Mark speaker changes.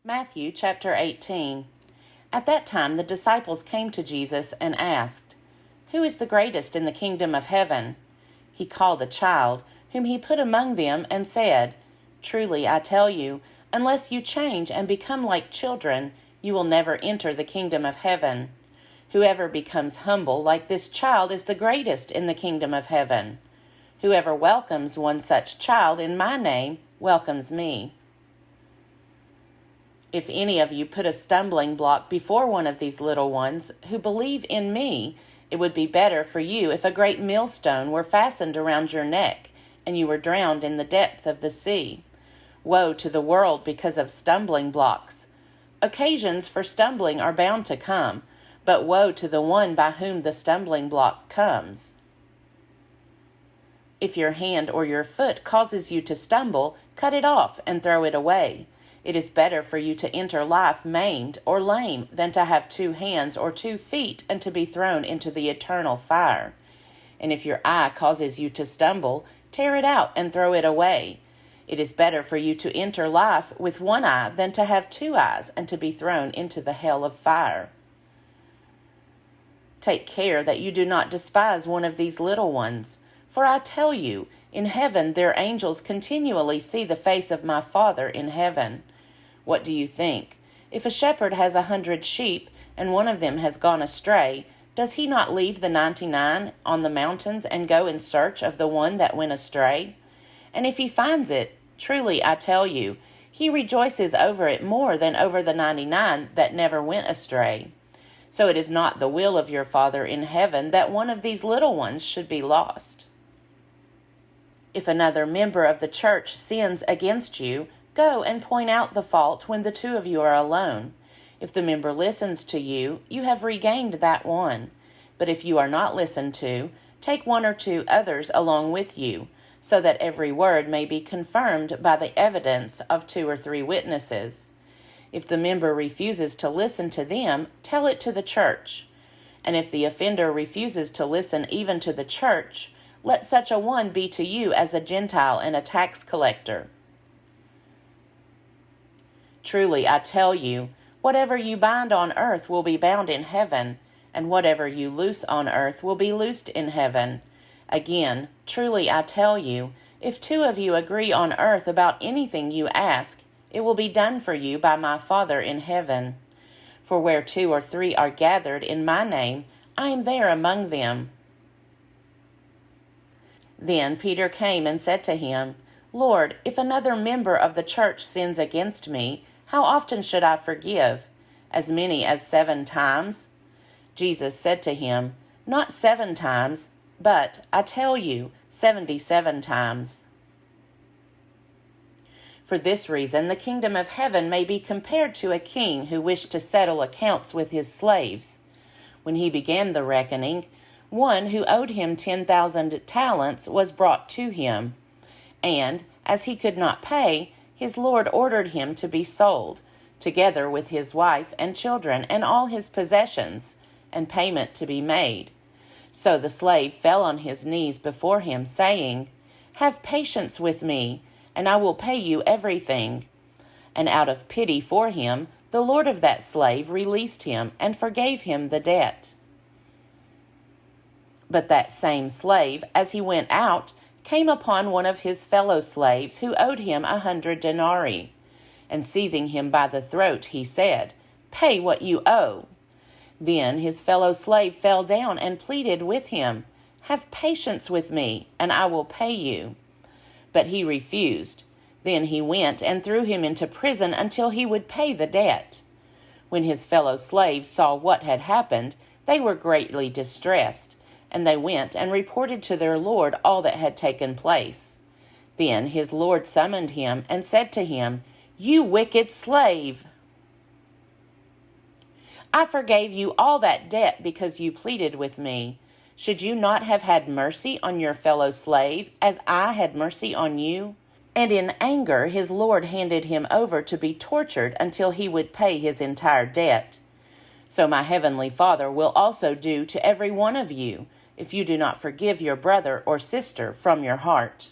Speaker 1: Matthew chapter 18. At that time the disciples came to Jesus and asked, "Who is the greatest in the kingdom of heaven?" He called a child, whom he put among them, and said, "Truly I tell you, unless you change and become like children, you will never enter the kingdom of heaven. Whoever becomes humble like this child is the greatest in the kingdom of heaven. Whoever welcomes one such child in my name welcomes me. If any of you put a stumbling block before one of these little ones who believe in me, it would be better for you if a great millstone were fastened around your neck and you were drowned in the depth of the sea. Woe to the world because of stumbling blocks. Occasions for stumbling are bound to come, but woe to the one by whom the stumbling block comes. If your hand or your foot causes you to stumble, cut it off and throw it away. It is better for you to enter life maimed or lame than to have 2 hands or 2 feet and to be thrown into the eternal fire. And if your eye causes you to stumble, tear it out and throw it away. It is better for you to enter life with 1 eye than to have 2 eyes and to be thrown into the hell of fire. Take care that you do not despise one of these little ones. For I tell you, in heaven their angels continually see the face of my Father in heaven. What do you think? If a shepherd has 100 sheep, and one of them has gone astray, does he not leave the 99 on the mountains and go in search of the one that went astray? And if he finds it, truly I tell you, he rejoices over it more than over the 99 that never went astray. So it is not the will of your Father in heaven that one of these little ones should be lost. If another member of the church sins against you, go and point out the fault when the 2 of you are alone. If the member listens to you, you have regained that one. But if you are not listened to, take 1 or 2 others along with you, so that every word may be confirmed by the evidence of 2 or 3 witnesses. If the member refuses to listen to them, tell it to the church. And if the offender refuses to listen even to the church, let such a one be to you as a Gentile and a tax collector. Truly, I tell you, whatever you bind on earth will be bound in heaven, and whatever you loose on earth will be loosed in heaven. Again, truly, I tell you, if 2 of you agree on earth about anything you ask, it will be done for you by my Father in heaven. For where 2 or 3 are gathered in my name, I am there among them. Then Peter came and said to him, "Lord, if another member of the church sins against me, how often should I forgive? As many as 7 times?" Jesus said to him, "Not 7 times, but, I tell you, 77 times." For this reason, the kingdom of heaven may be compared to a king who wished to settle accounts with his slaves. When he began the reckoning, one who owed him 10,000 talents was brought to him. And, as he could not pay, his lord ordered him to be sold, together with his wife and children and all his possessions, and payment to be made. So the slave fell on his knees before him, saying, "Have patience with me, and I will pay you everything." And out of pity for him, the lord of that slave released him and forgave him the debt. But that same slave, as he went out, came upon one of his fellow slaves who owed him 100 denarii. And seizing him by the throat, he said, "Pay what you owe." Then his fellow slave fell down and pleaded with him, "Have patience with me, and I will pay you." But he refused. Then he went and threw him into prison until he would pay the debt. When his fellow slaves saw what had happened, they were greatly distressed. And they went and reported to their lord all that had taken place. Then his lord summoned him and said to him, "You wicked slave! I forgave you all that debt because you pleaded with me. Should you not have had mercy on your fellow slave, as I had mercy on you?" And in anger his lord handed him over to be tortured until he would pay his entire debt. So my heavenly Father will also do to every one of you, if you do not forgive your brother or sister from your heart.